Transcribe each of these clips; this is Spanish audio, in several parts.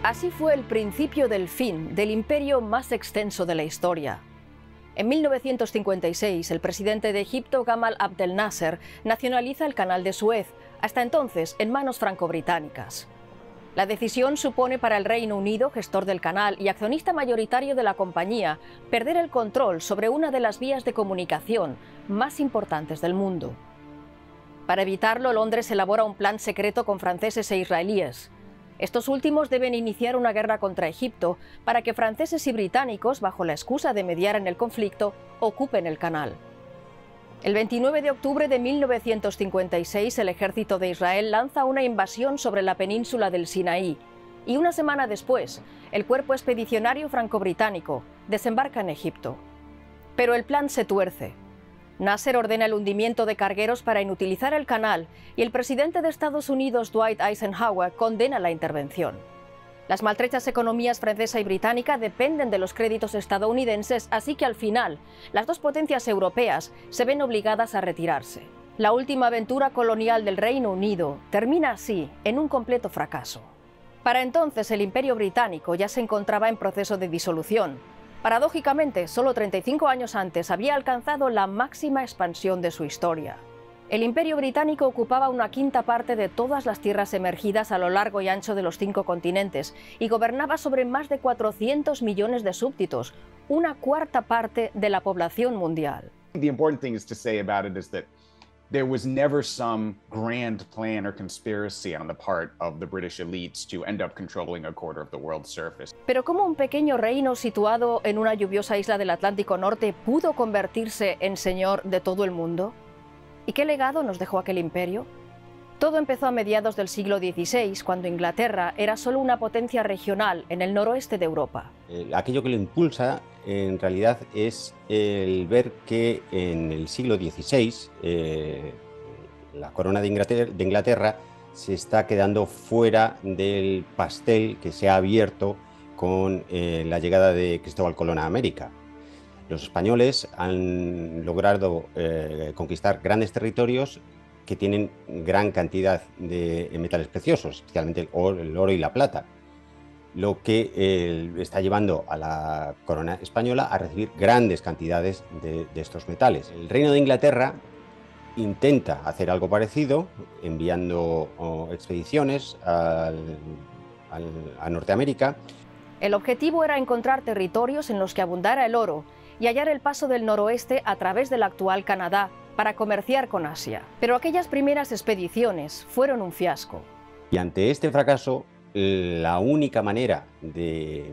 Así fue el principio del fin del imperio más extenso de la historia. En 1956, el presidente de Egipto, Gamal Abdel Nasser, nacionaliza el Canal de Suez, hasta entonces en manos franco-británicas. La decisión supone para el Reino Unido, gestor del canal y accionista mayoritario de la compañía, perder el control sobre una de las vías de comunicación más importantes del mundo. Para evitarlo, Londres elabora un plan secreto con franceses e israelíes. Estos últimos deben iniciar una guerra contra Egipto para que franceses y británicos, bajo la excusa de mediar en el conflicto, ocupen el canal. El 29 de octubre de 1956, el ejército de Israel lanza una invasión sobre la península del Sinaí y una semana después, el cuerpo expedicionario franco-británico desembarca en Egipto. Pero el plan se tuerce. Nasser ordena el hundimiento de cargueros para inutilizar el canal y el presidente de Estados Unidos, Dwight Eisenhower, condena la intervención. Las maltrechas economías francesa y británica dependen de los créditos estadounidenses, así que al final, las dos potencias europeas se ven obligadas a retirarse. La última aventura colonial del Reino Unido termina así en un completo fracaso. Para entonces, el Imperio Británico ya se encontraba en proceso de disolución. Paradójicamente, solo 35 años antes había alcanzado la máxima expansión de su historia. El Imperio Británico ocupaba una quinta parte de todas las tierras emergidas a lo largo y ancho de los 5 continentes y gobernaba sobre más de 400 millones de súbditos, una cuarta parte de la población mundial. The important thing is to say about it is that there was never some grand plan or conspiracy on the part of the British elites to end up controlling a quarter of the world's surface. Pero ¿cómo un pequeño reino situado en una lluviosa isla del Atlántico Norte pudo convertirse en señor de todo el mundo? ¿Y qué legado nos dejó aquel imperio? Todo empezó a mediados del siglo XVI, cuando Inglaterra era solo una potencia regional en el noroeste de Europa. Aquello que lo impulsa, en realidad, es el ver que en el siglo XVI la corona de Inglaterra se está quedando fuera del pastel que se ha abierto con la llegada de Cristóbal Colón a América. Los españoles han logrado conquistar grandes territorios que tienen gran cantidad de metales preciosos, especialmente el oro y la plata, lo que está llevando a la corona española a recibir grandes cantidades de estos metales. El Reino de Inglaterra intenta hacer algo parecido, enviando expediciones a Norteamérica. El objetivo era encontrar territorios en los que abundara el oro y hallar el paso del noroeste a través del actual Canadá para comerciar con Asia. Pero aquellas primeras expediciones fueron un fiasco. Y ante este fracaso, la única manera de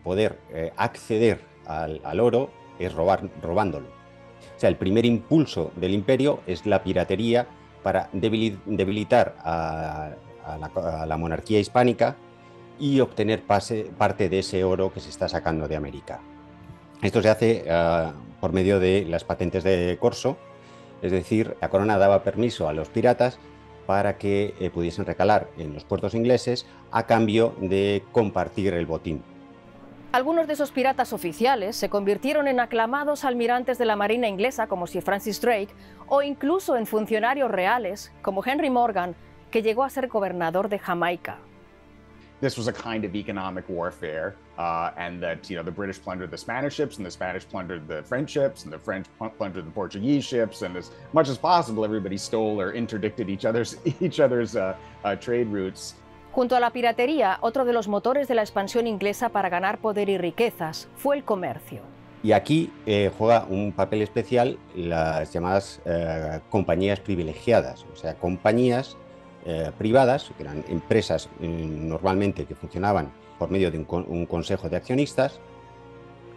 poder acceder al oro es robándolo. O sea, el primer impulso del imperio es la piratería para debilitar a la monarquía hispánica y obtener parte de ese oro que se está sacando de América. Esto se hace por medio de las patentes de corso, es decir, la corona daba permiso a los piratas para que pudiesen recalar en los puertos ingleses a cambio de compartir el botín. Algunos de esos piratas oficiales se convirtieron en aclamados almirantes de la Marina inglesa como Sir Francis Drake o incluso en funcionarios reales como Henry Morgan, que llegó a ser gobernador de Jamaica. This was a kind of economic warfare, and that the British plundered the Spanish ships, and the Spanish plundered the French ships, and the French plundered the Portuguese ships, and as much as possible, everybody stole or interdicted each other's trade routes. Junto a la piratería, otro de los motores de la expansión inglesa para ganar poder y riquezas fue el comercio. Y aquí juega un papel especial las llamadas compañías privilegiadas, o sea, compañías privadas, que eran empresas normalmente que funcionaban por medio de un consejo de accionistas,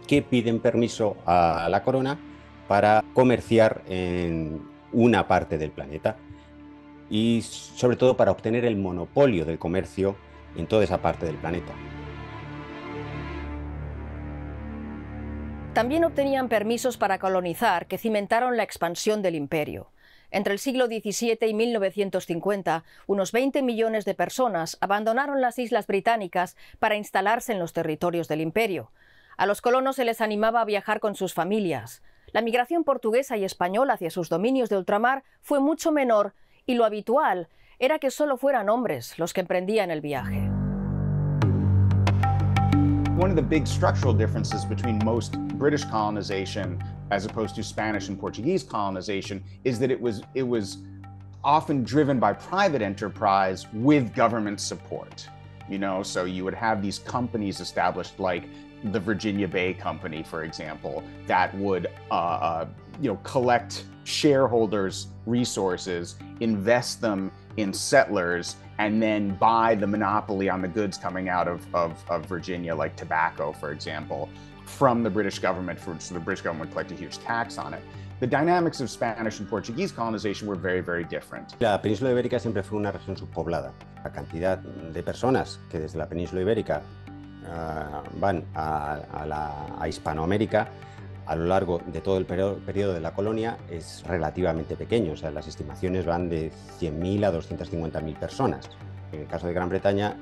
que piden permiso a la corona para comerciar en una parte del planeta y sobre todo para obtener el monopolio del comercio en toda esa parte del planeta. También obtenían permisos para colonizar que cimentaron la expansión del imperio. Entre el siglo XVII y 1950, unos 20 millones de personas abandonaron las islas británicas para instalarse en los territorios del imperio. A los colonos se les animaba a viajar con sus familias. La migración portuguesa y española hacia sus dominios de ultramar fue mucho menor y lo habitual era que solo fueran hombres los que emprendían el viaje. one of the big structural differences between most British colonization as opposed to Spanish and Portuguese colonization is that it was often driven by private enterprise with government support. You know, so you would have these companies established like the Virginia Bay Company, for example, that would collect shareholders' resources, invest them in settlers, and then buy the monopoly on the goods coming out of Virginia, like tobacco, for example, from the British government, so the British government would collect a huge tax on it. The dynamics of Spanish and Portuguese colonization were very, very different. La península ibérica siempre fue una región subpoblada. La cantidad de personas que desde la península ibérica van a Hispanoamérica a lo largo de todo el periodo de la colonia es relativamente pequeño. O sea, las estimaciones van de 100.000 a 250.000 personas. En el caso de Gran Bretaña,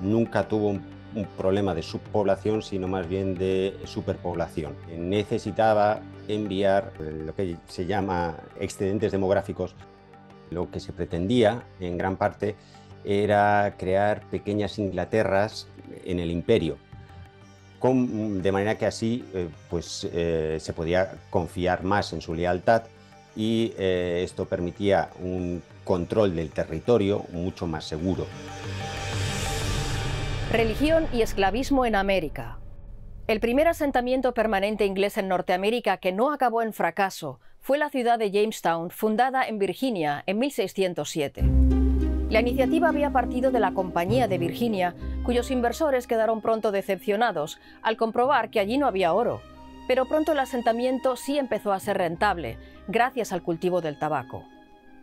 nunca tuvo un problema de subpoblación, sino más bien de superpoblación. Necesitaba enviar lo que se llama excedentes demográficos. Lo que se pretendía, en gran parte, era crear pequeñas Inglaterras en el imperio, de manera que así se podía confiar más en su lealtad y esto permitía un control del territorio mucho más seguro. Religión y esclavismo en América. El primer asentamiento permanente inglés en Norteamérica que no acabó en fracaso fue la ciudad de Jamestown, fundada en Virginia en 1607. La iniciativa había partido de la Compañía de Virginia, cuyos inversores quedaron pronto decepcionados al comprobar que allí no había oro. Pero pronto el asentamiento sí empezó a ser rentable, gracias al cultivo del tabaco.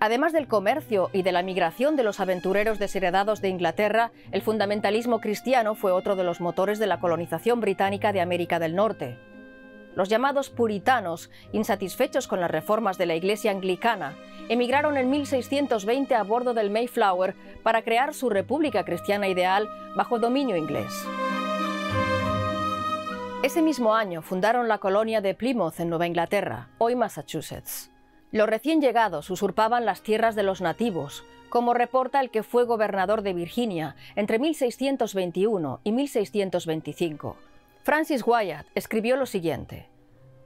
Además del comercio y de la migración de los aventureros desheredados de Inglaterra, el fundamentalismo cristiano fue otro de los motores de la colonización británica de América del Norte. Los llamados puritanos, insatisfechos con las reformas de la Iglesia anglicana, emigraron en 1620 a bordo del Mayflower para crear su república cristiana ideal bajo dominio inglés. Ese mismo año fundaron la colonia de Plymouth en Nueva Inglaterra, hoy Massachusetts. Los recién llegados usurpaban las tierras de los nativos, como reporta el que fue gobernador de Virginia entre 1621 y 1625. Francis Wyatt escribió lo siguiente: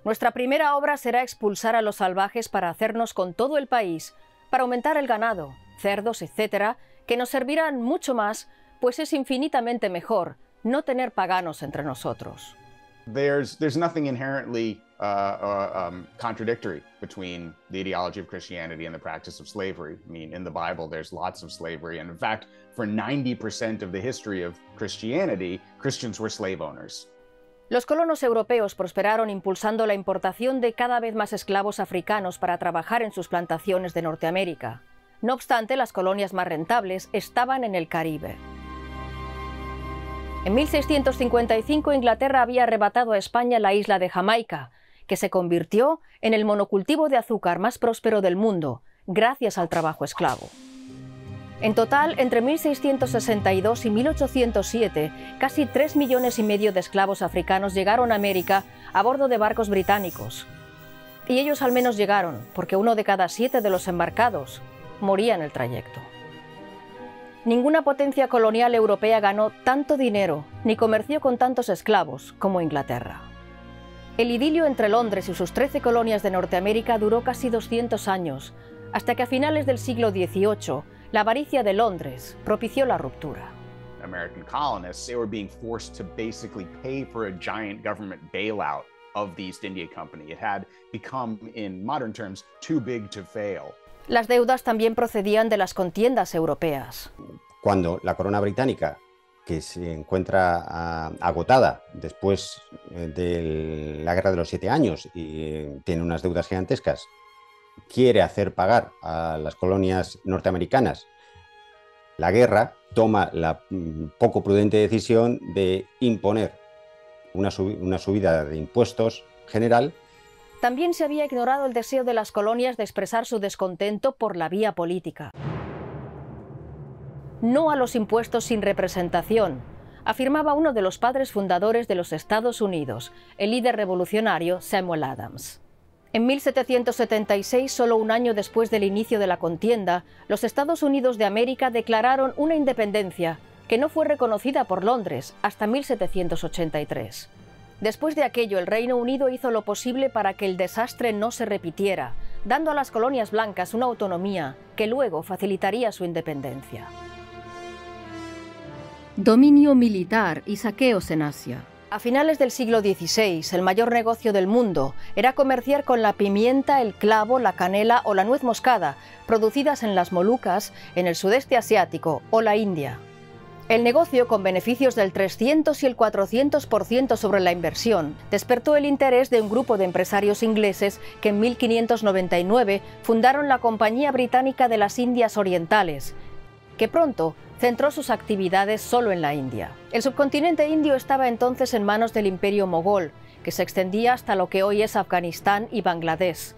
«Nuestra primera obra será expulsar a los salvajes para hacernos con todo el país, para aumentar el ganado, cerdos, etc., que nos servirán mucho más, pues es infinitamente mejor no tener paganos entre nosotros». There's nothing inherently contradictory between the ideology of Christianity and the practice of slavery. I mean, in the Bible, there's lots of slavery. And in fact, for 90% of the history of Christianity, Christians were slave owners. Los colonos europeos prosperaron impulsando la importación de cada vez más esclavos africanos para trabajar en sus plantaciones de Norteamérica. No obstante, las colonias más rentables estaban en el Caribe. En 1655 Inglaterra había arrebatado a España la isla de Jamaica, que se convirtió en el monocultivo de azúcar más próspero del mundo, gracias al trabajo esclavo. En total, entre 1662 y 1807, casi 3,5 millones de esclavos africanos llegaron a América a bordo de barcos británicos. Y ellos al menos llegaron, porque 1 de cada 7 de los embarcados moría en el trayecto. Ninguna potencia colonial europea ganó tanto dinero ni comerció con tantos esclavos como Inglaterra. El idilio entre Londres y sus 13 colonias de Norteamérica duró casi 200 años, hasta que a finales del siglo XVIII, la avaricia de Londres propició la ruptura. American colonists, they were being forced to basically pay for a giant government bailout of the East India Company. It had become, in modern terms, too big to fail. Las deudas también procedían de las contiendas europeas. Cuando la corona británica, que se encuentra agotada después de la Guerra de los 7 Años y tiene unas deudas gigantescas, quiere hacer pagar a las colonias norteamericanas la guerra, toma la poco prudente decisión de imponer una subida de impuestos general. También se había ignorado el deseo de las colonias de expresar su descontento por la vía política. No a los impuestos sin representación, afirmaba uno de los padres fundadores de los Estados Unidos, el líder revolucionario Samuel Adams. En 1776, solo un año después del inicio de la contienda, los Estados Unidos de América declararon una independencia que no fue reconocida por Londres hasta 1783. Después de aquello, el Reino Unido hizo lo posible para que el desastre no se repitiera, dando a las colonias blancas una autonomía que luego facilitaría su independencia. Dominio militar y saqueos en Asia. A finales del siglo XVI, el mayor negocio del mundo era comerciar con la pimienta, el clavo, la canela o la nuez moscada, producidas en las Molucas, en el sudeste asiático o la India. El negocio, con beneficios del 300 y el 400% sobre la inversión, despertó el interés de un grupo de empresarios ingleses que en 1599 fundaron la Compañía Británica de las Indias Orientales, que pronto centró sus actividades solo en la India. El subcontinente indio estaba entonces en manos del Imperio Mogol, que se extendía hasta lo que hoy es Afganistán y Bangladesh.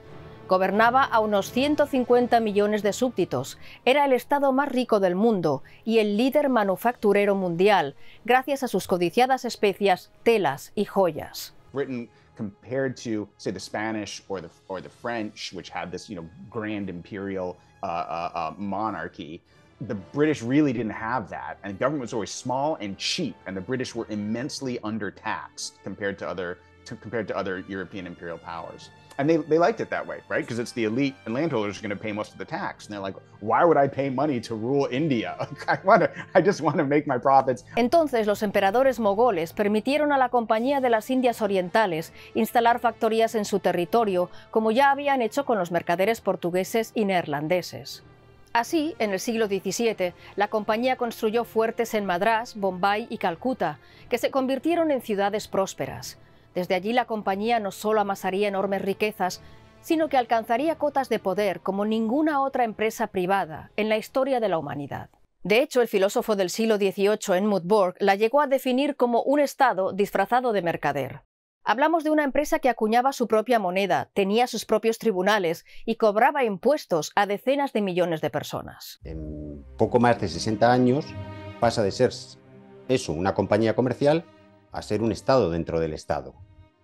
Gobernaba a unos 150 millones de súbditos, era el estado más rico del mundo y el líder manufacturero mundial, gracias a sus codiciadas especias, telas y joyas. Britain, compared to, say, the Spanish or the French, which had this, grand imperial monarchy, the British really didn't have that, and government was always small and cheap, and the British were immensely undertaxed compared to other European imperial powers. And they liked it that way, right? Because it's the elite and landholders are going to pay most of the tax. And they're like, why would I pay money to rule India? I just want to make my profits. Entonces los emperadores mogoles permitieron a la Compañía de las Indias Orientales instalar factorías en su territorio, como ya habían hecho con los mercaderes portugueses y neerlandeses. Así, en el siglo XVII, la compañía construyó fuertes en Madrás, Bombay y Calcuta, que se convirtieron en ciudades prósperas. Desde allí la compañía no solo amasaría enormes riquezas, sino que alcanzaría cotas de poder como ninguna otra empresa privada en la historia de la humanidad. De hecho, el filósofo del siglo XVIII, Edmund Burke, la llegó a definir como un Estado disfrazado de mercader. Hablamos de una empresa que acuñaba su propia moneda, tenía sus propios tribunales y cobraba impuestos a decenas de millones de personas. En poco más de 60 años pasa de ser eso, una compañía comercial, a ser un Estado dentro del Estado.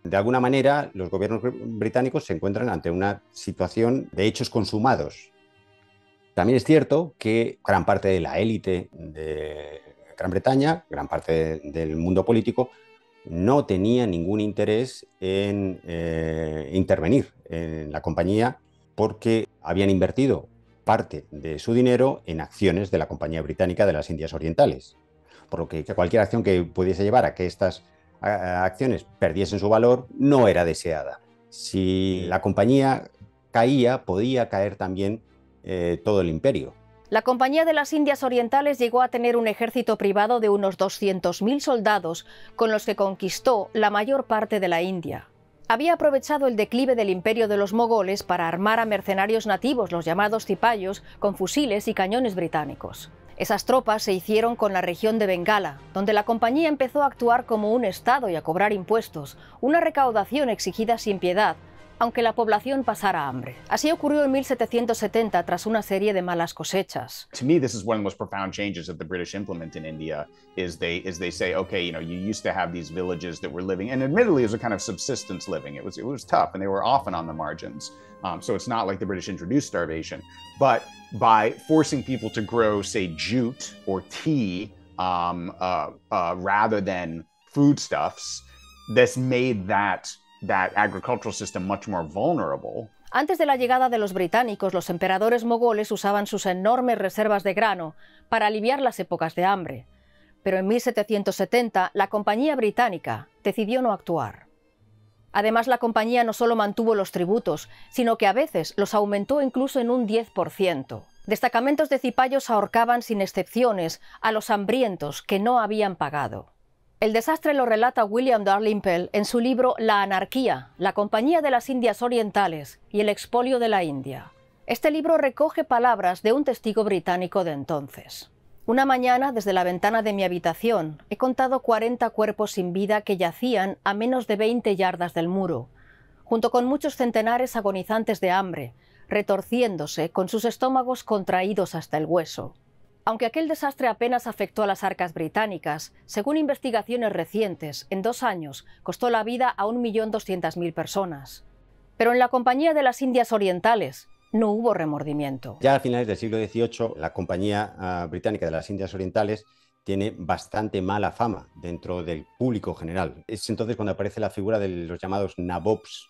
De alguna manera, los gobiernos británicos se encuentran ante una situación de hechos consumados. También es cierto que gran parte de la élite de Gran Bretaña, gran parte del mundo político, no tenía ningún interés en intervenir en la compañía porque habían invertido parte de su dinero en acciones de la Compañía Británica de las Indias Orientales. Por lo que cualquier acción que pudiese llevar a que estas acciones perdiesen su valor no era deseada. Si la compañía caía, podía caer también todo el imperio. La Compañía de las Indias Orientales llegó a tener un ejército privado de unos 200.000 soldados, con los que conquistó la mayor parte de la India. Había aprovechado el declive del imperio de los mogoles para armar a mercenarios nativos, los llamados cipayos, con fusiles y cañones británicos. Esas tropas se hicieron con la región de Bengala, donde la compañía empezó a actuar como un Estado y a cobrar impuestos, una recaudación exigida sin piedad, aunque la población pasara hambre. Así ocurrió en 1770 tras una serie de malas cosechas. To me, this is one of the most profound changes that the British implement in India is they say, okay, you used to have these villages that were living, and admittedly it was a kind of subsistence living. It was tough, and they were often on the margins. So it's not like the British introduced starvation, but by forcing people to grow, say, jute or tea rather than foodstuffs, this made that agricultural system much more vulnerable. Antes de la llegada de los británicos, los emperadores mogoles usaban sus enormes reservas de grano para aliviar las épocas de hambre. Pero en 1770, la Compañía Británica decidió no actuar. Además, la compañía no solo mantuvo los tributos, sino que a veces los aumentó incluso en un 10%. Destacamentos de cipayos ahorcaban sin excepciones a los hambrientos que no habían pagado. El desastre lo relata William Dalrymple en su libro La anarquía, la Compañía de las Indias Orientales y el expolio de la India. Este libro recoge palabras de un testigo británico de entonces. Una mañana, desde la ventana de mi habitación, he contado 40 cuerpos sin vida que yacían a menos de 20 yardas del muro, junto con muchos centenares agonizantes de hambre, retorciéndose con sus estómagos contraídos hasta el hueso. Aunque aquel desastre apenas afectó a las arcas británicas, según investigaciones recientes, en 2 años costó la vida a 1.200.000 personas. Pero en la Compañía de las Indias Orientales no hubo remordimiento. Ya a finales del siglo XVIII, la Compañía Británica de las Indias Orientales tiene bastante mala fama dentro del público general. Es entonces cuando aparece la figura de los llamados nabobs,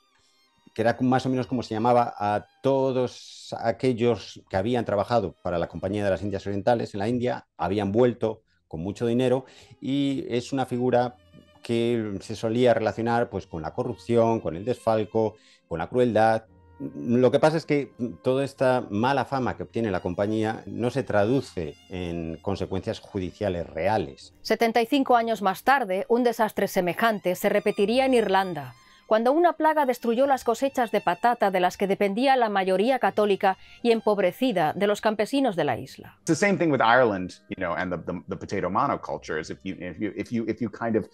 que era más o menos como se llamaba a todos aquellos que habían trabajado para la Compañía de las Indias Orientales en la India, habían vuelto con mucho dinero, y es una figura que se solía relacionar pues, con la corrupción, con el desfalco, con la crueldad. Lo que pasa es que toda esta mala fama que obtiene la compañía no se traduce en consecuencias judiciales reales. 75 años más tarde, un desastre semejante se repetiría en Irlanda, cuando una plaga destruyó las cosechas de patata de las que dependía la mayoría católica y empobrecida de los campesinos de la isla. It's the same thing with Ireland, you know, and the potato monoculture. Is if you kind of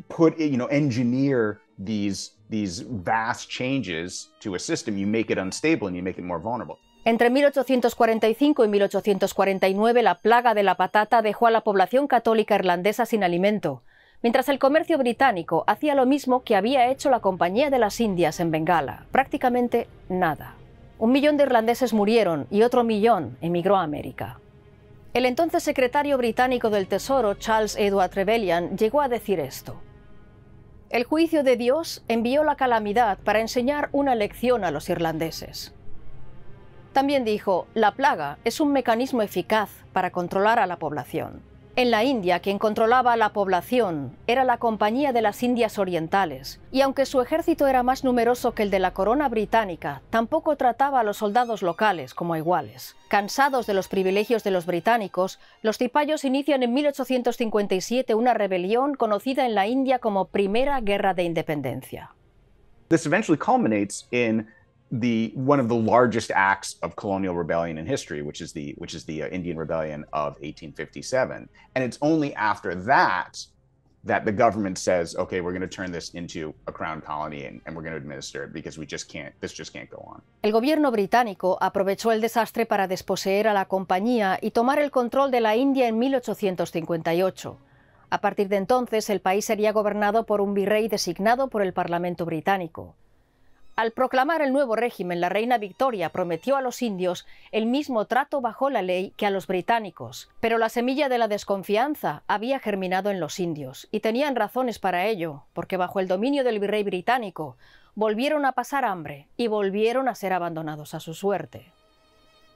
put, you know, engineer these vast changes to a system, you make it unstable and you make it more vulnerable. Entre 1845 y 1849, la plaga de la patata dejó a la población católica irlandesa sin alimento, mientras el comercio británico hacía lo mismo que había hecho la Compañía de las Indias en Bengala, prácticamente nada. 1 millón de irlandeses murieron y otro millón emigró a América. El entonces secretario británico del Tesoro, Charles Edward Trevelyan, llegó a decir esto: el juicio de Dios envió la calamidad para enseñar una lección a los irlandeses. También dijo, la plaga es un mecanismo eficaz para controlar a la población. En la India, quien controlaba a la población era la Compañía de las Indias Orientales, y aunque su ejército era más numeroso que el de la corona británica, tampoco trataba a los soldados locales como iguales. Cansados de los privilegios de los británicos, los cipayos inician en 1857 una rebelión conocida en la India como Primera Guerra de Independencia. This eventually culminates in one of the largest acts of colonial rebellion in history, which is the Indian Rebellion of 1857. And it's only after that the government says, okay, we're going to turn this into a crown colony and we're going to administer it because this just can't go on. El gobierno británico aprovechó el desastre para desposeer a la compañía y tomar el control de la India en 1858. A partir de entonces, el país sería gobernado por un virrey designado por el Parlamento británico. Al proclamar el nuevo régimen, la reina Victoria prometió a los indios el mismo trato bajo la ley que a los británicos, pero la semilla de la desconfianza había germinado en los indios, y tenían razones para ello, porque bajo el dominio del virrey británico volvieron a pasar hambre y volvieron a ser abandonados a su suerte.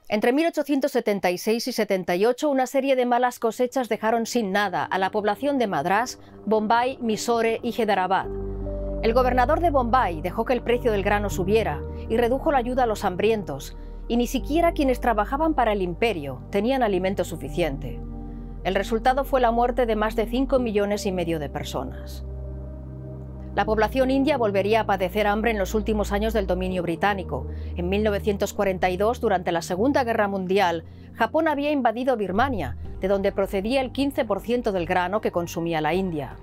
Entre 1876 y 78, una serie de malas cosechas dejaron sin nada a la población de Madrás, Bombay, Mysore y Hyderabad. El gobernador de Bombay dejó que el precio del grano subiera y redujo la ayuda a los hambrientos, y ni siquiera quienes trabajaban para el imperio tenían alimento suficiente. El resultado fue la muerte de más de 5,5 millones de personas. La población india volvería a padecer hambre en los últimos años del dominio británico. En 1942, durante la Segunda Guerra Mundial, Japón había invadido Birmania, de donde procedía el 15% del grano que consumía la India.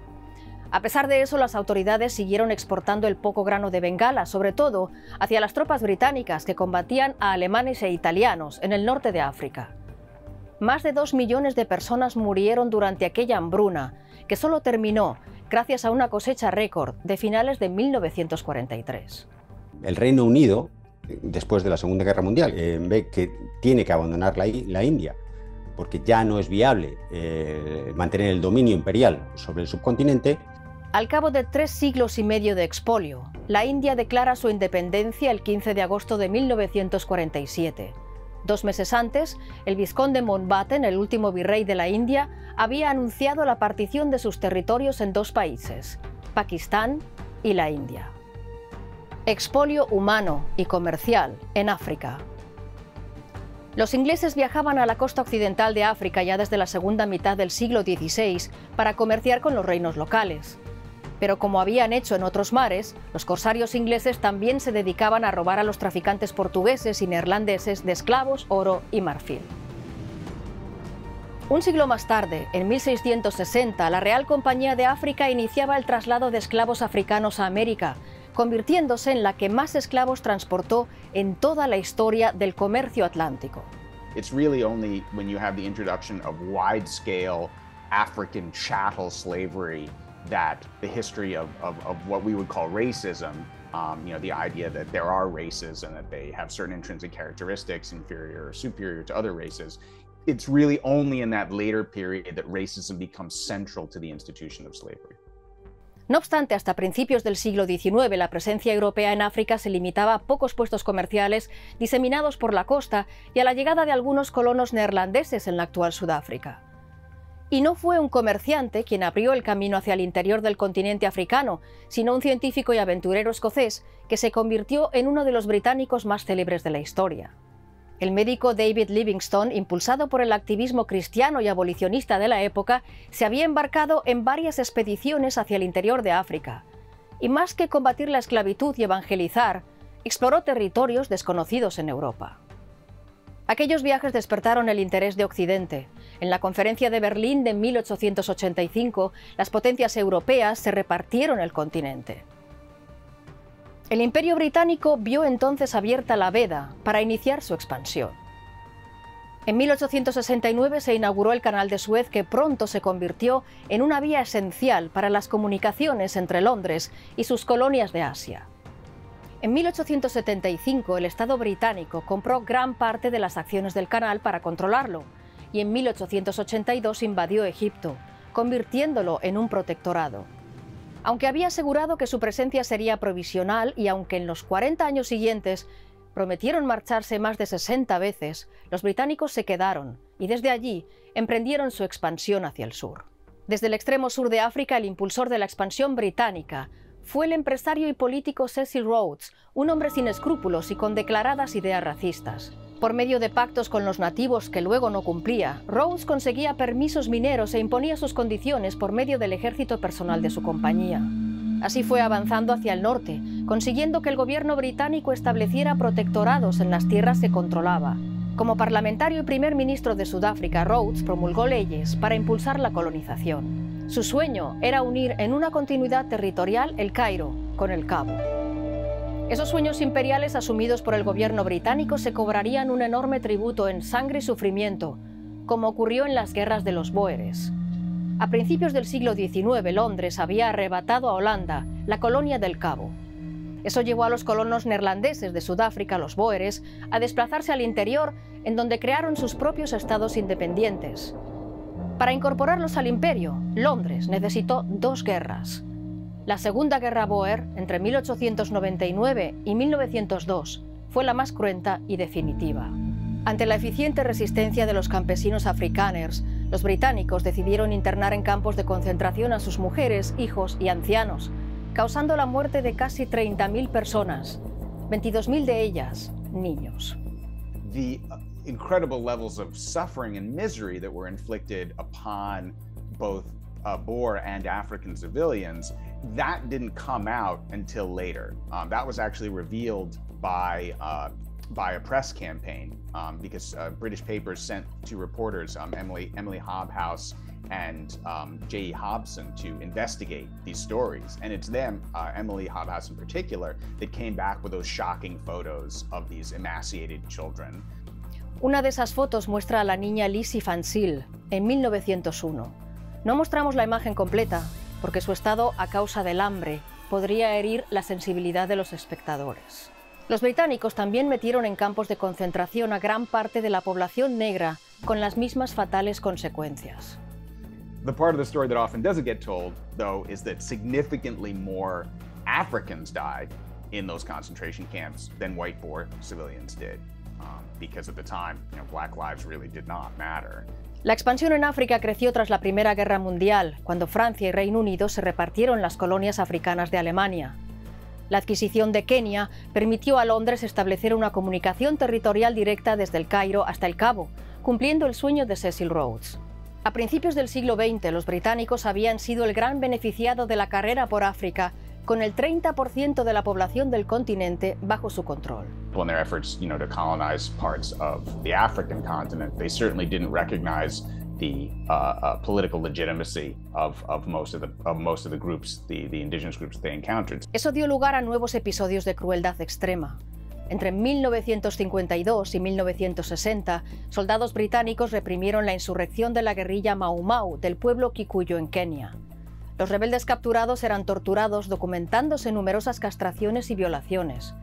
A pesar de eso, las autoridades siguieron exportando el poco grano de Bengala, sobre todo hacia las tropas británicas que combatían a alemanes e italianos en el norte de África. Más de 2 millones de personas murieron durante aquella hambruna, que solo terminó gracias a una cosecha récord de finales de 1943. El Reino Unido, después de la Segunda Guerra Mundial, ve que tiene que abandonar la India, porque ya no es viable mantener el dominio imperial sobre el subcontinente. Al cabo de 3 siglos y medio de expolio, la India declara su independencia el 15 de agosto de 1947. 2 meses antes, el vizconde Mountbatten, el último virrey de la India, había anunciado la partición de sus territorios en 2 países, Pakistán y la India. Expolio humano y comercial en África. Los ingleses viajaban a la costa occidental de África ya desde la segunda mitad del siglo XVI para comerciar con los reinos locales. Pero como habían hecho en otros mares, los corsarios ingleses también se dedicaban a robar a los traficantes portugueses y neerlandeses de esclavos, oro y marfil. Un siglo más tarde, en 1660, la Real Compañía de África iniciaba el traslado de esclavos africanos a América, convirtiéndose en la que más esclavos transportó en toda la historia del comercio atlántico. It's really only when you have the introduction of wide-scale African chattel slavery that the history of what we would call racism, the idea that there are races and that they have certain intrinsic characteristics inferior or superior to other races, it's really only in that later period that racism becomes central to the institution of slavery. No obstante, hasta principios del siglo XIX, la presencia europea en África se limitaba a pocos puestos comerciales diseminados por la costa y a la llegada de algunos colonos neerlandeses en la actual Sudáfrica. Y no fue un comerciante quien abrió el camino hacia el interior del continente africano, sino un científico y aventurero escocés que se convirtió en uno de los británicos más célebres de la historia. El médico David Livingstone, impulsado por el activismo cristiano y abolicionista de la época, se había embarcado en varias expediciones hacia el interior de África. Y más que combatir la esclavitud y evangelizar, exploró territorios desconocidos en Europa. Aquellos viajes despertaron el interés de Occidente. En la Conferencia de Berlín de 1885, las potencias europeas se repartieron el continente. El Imperio Británico vio entonces abierta la veda para iniciar su expansión. En 1869 se inauguró el Canal de Suez, que pronto se convirtió en una vía esencial para las comunicaciones entre Londres y sus colonias de Asia. En 1875 el Estado británico compró gran parte de las acciones del canal para controlarlo, y en 1882 invadió Egipto, convirtiéndolo en un protectorado. Aunque había asegurado que su presencia sería provisional y aunque en los 40 años siguientes prometieron marcharse más de 60 veces, los británicos se quedaron y desde allí emprendieron su expansión hacia el sur. Desde el extremo sur de África, el impulsor de la expansión británica fue el empresario y político Cecil Rhodes, un hombre sin escrúpulos y con declaradas ideas racistas. Por medio de pactos con los nativos que luego no cumplía, Rhodes conseguía permisos mineros e imponía sus condiciones por medio del ejército personal de su compañía. Así fue avanzando hacia el norte, consiguiendo que el gobierno británico estableciera protectorados en las tierras que controlaba. Como parlamentario y primer ministro de Sudáfrica, Rhodes promulgó leyes para impulsar la colonización. Su sueño era unir en una continuidad territorial el Cairo con el Cabo. Esos sueños imperiales asumidos por el gobierno británico se cobrarían un enorme tributo en sangre y sufrimiento, como ocurrió en las guerras de los Bóeres. A principios del siglo XIX, Londres había arrebatado a Holanda la colonia del Cabo. Eso llevó a los colonos neerlandeses de Sudáfrica, los Bóeres, a desplazarse al interior, en donde crearon sus propios estados independientes. Para incorporarlos al imperio, Londres necesitó 2 guerras. La Segunda Guerra Bóer, entre 1899 y 1902, fue la más cruenta y definitiva. Ante la eficiente resistencia de los campesinos afrikaners, los británicos decidieron internar en campos de concentración a sus mujeres, hijos y ancianos, causando la muerte de casi 30.000 personas, 22.000 de ellas niños. The incredible levels of suffering and misery that were inflicted upon both Boer and African civilians, that didn't come out until later. That was actually revealed by a press campaign because British papers sent 2 reporters, Emily Hobhouse and J.E. Hobson, to investigate these stories. And it's them, Emily Hobhouse in particular, that came back with those shocking photos of these emaciated children. Una de esas fotos muestra a la niña Lizzie Van Zyl en 1901. No mostramos la imagen completa porque su estado a causa del hambre podría herir la sensibilidad de los espectadores. Los británicos también metieron en campos de concentración a gran parte de la población negra con las mismas fatales consecuencias. The part of the story that often doesn't get told, though, is that significantly more Africans died in those concentration camps than white Boer civilians did, because at the time, black lives really did not matter. La expansión en África creció tras la Primera Guerra Mundial, cuando Francia y Reino Unido se repartieron las colonias africanas de Alemania. La adquisición de Kenia permitió a Londres establecer una comunicación territorial directa desde el Cairo hasta el Cabo, cumpliendo el sueño de Cecil Rhodes. A principios del siglo XX, los británicos habían sido el gran beneficiado de la carrera por África, con el 30% de la población del continente bajo su control. In their efforts, to colonize parts of the African continent, they certainly didn't recognize the political legitimacy of most of the groups, the indigenous groups they encountered. Eso dio lugar a nuevos episodios de crueldad extrema. Entre 1952 y 1960, soldados británicos reprimieron la insurrección de la guerrilla Mau Mau del pueblo Kikuyu en Kenia. Los rebeldes capturados eran torturados, documentándose numerosas castraciones y violaciones.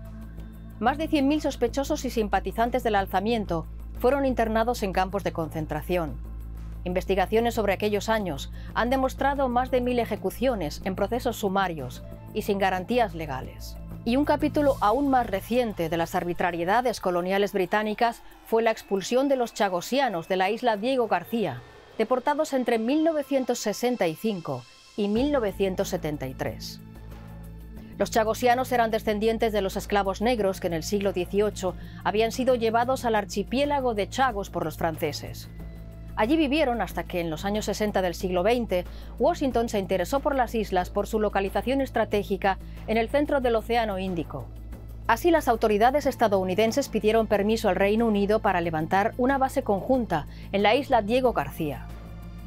Más de 100.000 sospechosos y simpatizantes del alzamiento fueron internados en campos de concentración. Investigaciones sobre aquellos años han demostrado más de 1000 ejecuciones en procesos sumarios y sin garantías legales. Y un capítulo aún más reciente de las arbitrariedades coloniales británicas fue la expulsión de los chagosianos de la isla Diego García, deportados entre 1965 y 1973. Los chagosianos eran descendientes de los esclavos negros que en el siglo XVIII habían sido llevados al archipiélago de Chagos por los franceses. Allí vivieron hasta que en los años 60 del siglo XX, Washington se interesó por las islas por su localización estratégica en el centro del Océano Índico. Así, las autoridades estadounidenses pidieron permiso al Reino Unido para levantar una base conjunta en la isla Diego García.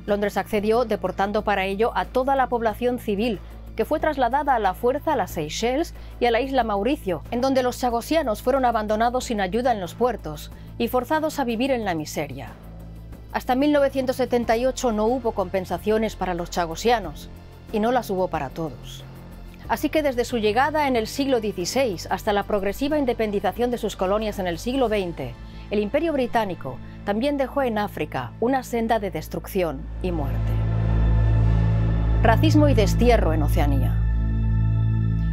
Londres accedió, deportando para ello a toda la población civil, que fue trasladada a la fuerza a las Seychelles y a la isla Mauricio, en donde los chagosianos fueron abandonados sin ayuda en los puertos y forzados a vivir en la miseria. Hasta 1978 no hubo compensaciones para los chagosianos, y no las hubo para todos. Así que desde su llegada en el siglo XVI hasta la progresiva independización de sus colonias en el siglo XX, el Imperio Británico también dejó en África una senda de destrucción y muerte. Racismo y destierro en Oceanía.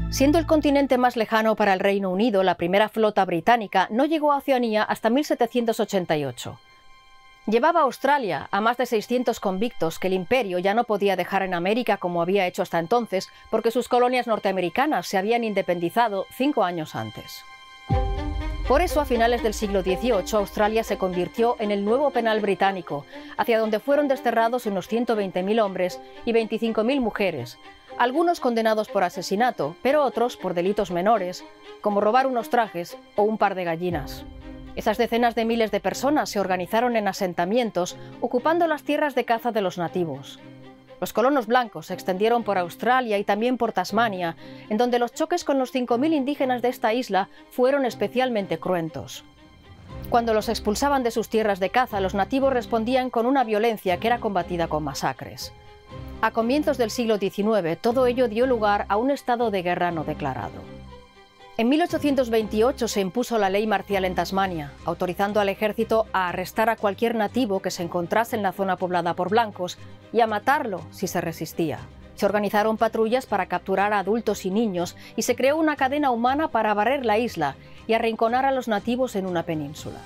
Siendo el continente más lejano para el Reino Unido, la primera flota británica no llegó a Oceanía hasta 1788. Llevaba a Australia a más de 600 convictos que el imperio ya no podía dejar en América como había hecho hasta entonces, porque sus colonias norteamericanas se habían independizado 5 años antes. Por eso, a finales del siglo XVIII, Australia se convirtió en el nuevo penal británico, hacia donde fueron desterrados unos 120.000 hombres y 25.000 mujeres, algunos condenados por asesinato, pero otros por delitos menores, como robar unos trajes o un par de gallinas. Esas decenas de miles de personas se organizaron en asentamientos, ocupando las tierras de caza de los nativos. Los colonos blancos se extendieron por Australia y también por Tasmania, en donde los choques con los 5.000 indígenas de esta isla fueron especialmente cruentos. Cuando los expulsaban de sus tierras de caza, los nativos respondían con una violencia que era combatida con masacres. A comienzos del siglo XIX, todo ello dio lugar a un estado de guerra no declarado. En 1828 se impuso la ley marcial en Tasmania, autorizando al ejército a arrestar a cualquier nativo que se encontrase en la zona poblada por blancos y a matarlo si se resistía. Se organizaron patrullas para capturar a adultos y niños y se creó una cadena humana para barrer la isla y arrinconar a los nativos en una península.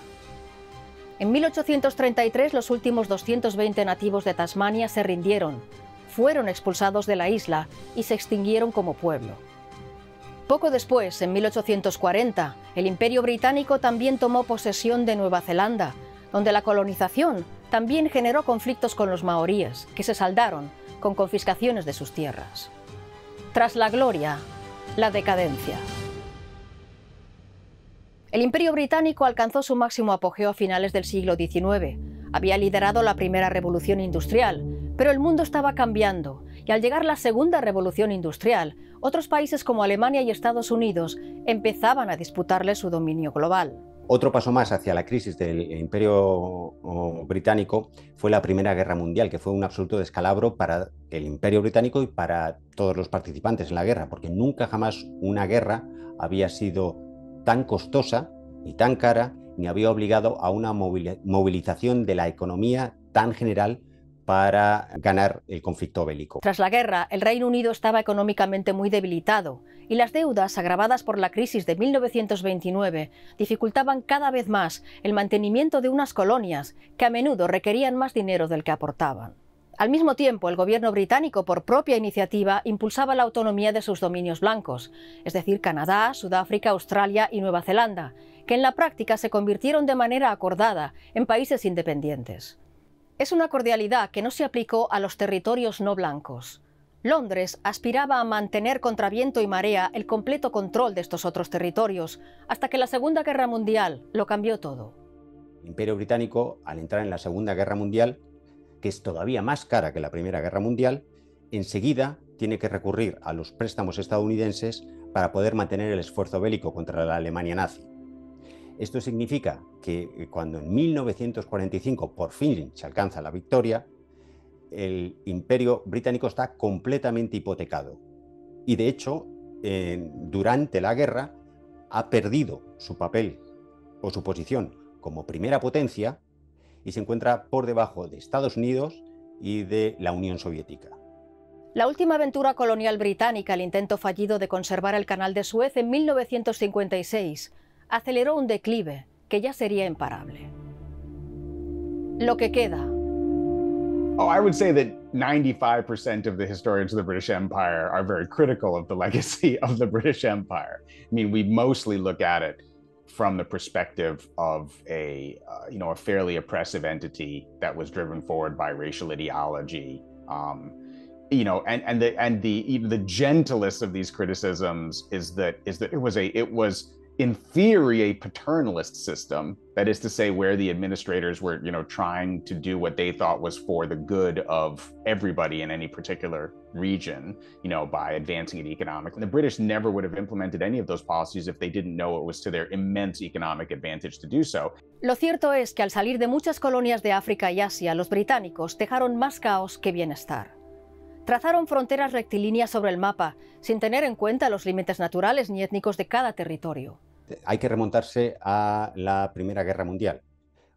En 1833 los últimos 220 nativos de Tasmania se rindieron, fueron expulsados de la isla y se extinguieron como pueblo. Poco después, en 1840, el Imperio Británico también tomó posesión de Nueva Zelanda, donde la colonización también generó conflictos con los maoríes, que se saldaron con confiscaciones de sus tierras. Tras la gloria, la decadencia. El Imperio Británico alcanzó su máximo apogeo a finales del siglo XIX. Había liderado la primera revolución industrial, pero el mundo estaba cambiando, y al llegar la segunda revolución industrial, otros países como Alemania y Estados Unidos empezaban a disputarle su dominio global. Otro paso más hacia la crisis del Imperio Británico fue la Primera Guerra Mundial, que fue un absoluto descalabro para el Imperio Británico y para todos los participantes en la guerra, porque nunca jamás una guerra había sido tan costosa ni tan cara, ni había obligado a una movilización de la economía tan general para ganar el conflicto bélico. Tras la guerra, el Reino Unido estaba económicamente muy debilitado y las deudas, agravadas por la crisis de 1929, dificultaban cada vez más el mantenimiento de unas colonias que a menudo requerían más dinero del que aportaban. Al mismo tiempo, el gobierno británico, por propia iniciativa, impulsaba la autonomía de sus dominios blancos, es decir, Canadá, Sudáfrica, Australia y Nueva Zelanda, que en la práctica se convirtieron de manera acordada en países independientes. Es una cordialidad que no se aplicó a los territorios no blancos. Londres aspiraba a mantener contra viento y marea el completo control de estos otros territorios, hasta que la Segunda Guerra Mundial lo cambió todo. El Imperio Británico, al entrar en la Segunda Guerra Mundial, que es todavía más cara que la Primera Guerra Mundial, enseguida tiene que recurrir a los préstamos estadounidenses para poder mantener el esfuerzo bélico contra la Alemania nazi. Esto significa que cuando en 1945 por fin se alcanza la victoria, el Imperio Británico está completamente hipotecado y, de hecho, durante la guerra ha perdido su papel o su posición como primera potencia y se encuentra por debajo de Estados Unidos y de la Unión Soviética. La última aventura colonial británica, el intento fallido de conservar el Canal de Suez en 1956, aceleró un declive que ya sería imparable. Lo que queda. Oh, I would say that 95% of the historians of the British Empire are very critical of the legacy of the British Empire. I mean, we mostly look at it from the perspective of a fairly oppressive entity that was driven forward by racial ideology. And the gentlest of these criticisms is that it was in theory a paternalist system, that is to say, where the administrators were trying to do what they thought was for the good of everybody in any particular region, by advancing it economically. The British never would have implemented any of those policies if they didn't know it was to their immense economic advantage to do so. Lo cierto es que al salir de muchas colonias de África y Asia, los británicos dejaron más caos que bienestar. Trazaron fronteras rectilíneas sobre el mapa, sin tener en cuenta los límites naturales ni étnicos de cada territorio. Hay que remontarse a la Primera Guerra Mundial,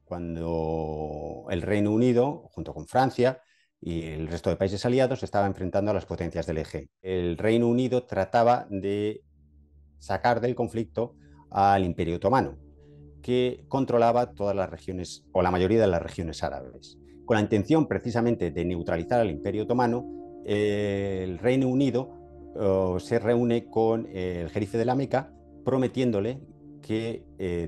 cuando el Reino Unido, junto con Francia y el resto de países aliados, se estaba enfrentando a las potencias del eje. El Reino Unido trataba de sacar del conflicto al Imperio Otomano, que controlaba todas las regiones, o la mayoría de las regiones árabes. Con la intención precisamente de neutralizar al Imperio Otomano, el Reino Unido se reúne con el jerife de la Meca, prometiéndole que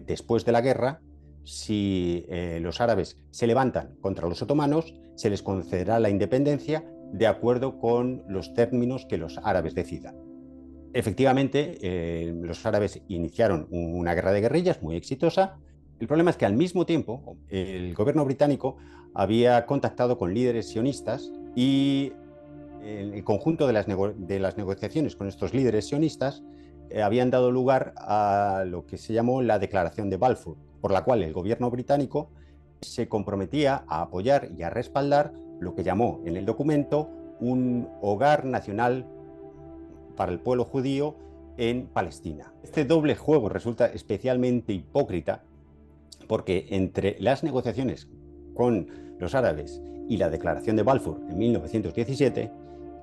después de la guerra, si los árabes se levantan contra los otomanos, se les concederá la independencia de acuerdo con los términos que los árabes decidan. Efectivamente, los árabes iniciaron una guerra de guerrillas muy exitosa. El problema es que al mismo tiempo el gobierno británico había contactado con líderes sionistas y el conjunto de las negociaciones con estos líderes sionistas habían dado lugar a lo que se llamó la Declaración de Balfour, por la cual el gobierno británico se comprometía a apoyar y a respaldar lo que llamó en el documento un hogar nacional para el pueblo judío en Palestina. Este doble juego resulta especialmente hipócrita porque entre las negociaciones con los árabes y la Declaración de Balfour en 1917,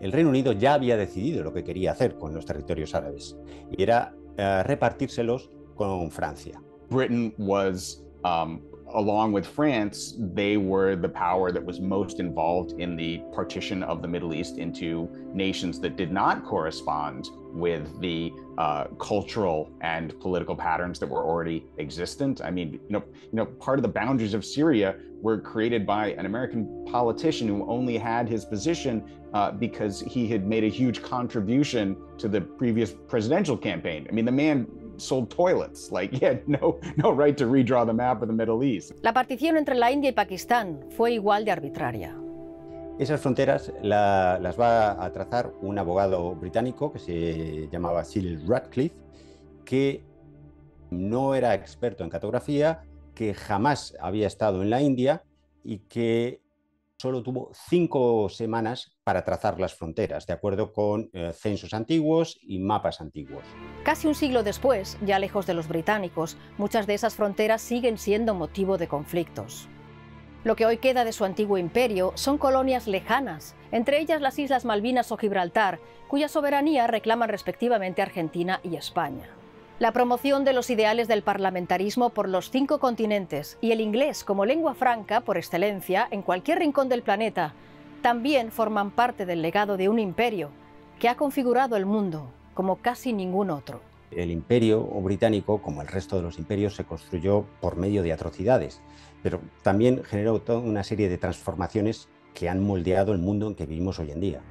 el Reino Unido ya había decidido lo que quería hacer con los territorios árabes, y era repartírselos con Francia. Britain was, along with France, they were the power that was most involved in the partition of the Middle East into nations that did not correspond with the cultural and political patterns that were already existent. I mean, part of the boundaries of Syria were created by an American politician who only had his position because he had made a huge contribution to the previous presidential campaign. I mean, the man sold toilets, like he had no right to redraw the map of the Middle East. La partición entre la India y Pakistán fue igual de arbitraria. Esas fronteras las va a trazar un abogado británico que se llamaba Cyril Radcliffe, que no era experto en cartografía, que jamás había estado en la India y que solo tuvo 5 semanas para trazar las fronteras, de acuerdo con censos antiguos y mapas antiguos. Casi un siglo después, ya lejos de los británicos, muchas de esas fronteras siguen siendo motivo de conflictos. Lo que hoy queda de su antiguo imperio son colonias lejanas, entre ellas las Islas Malvinas o Gibraltar, cuya soberanía reclaman respectivamente Argentina y España. La promoción de los ideales del parlamentarismo por los 5 continentes y el inglés como lengua franca por excelencia en cualquier rincón del planeta también forman parte del legado de un imperio que ha configurado el mundo como casi ningún otro. El imperio británico, como el resto de los imperios, se construyó por medio de atrocidades, pero también generó toda una serie de transformaciones que han moldeado el mundo en que vivimos hoy en día.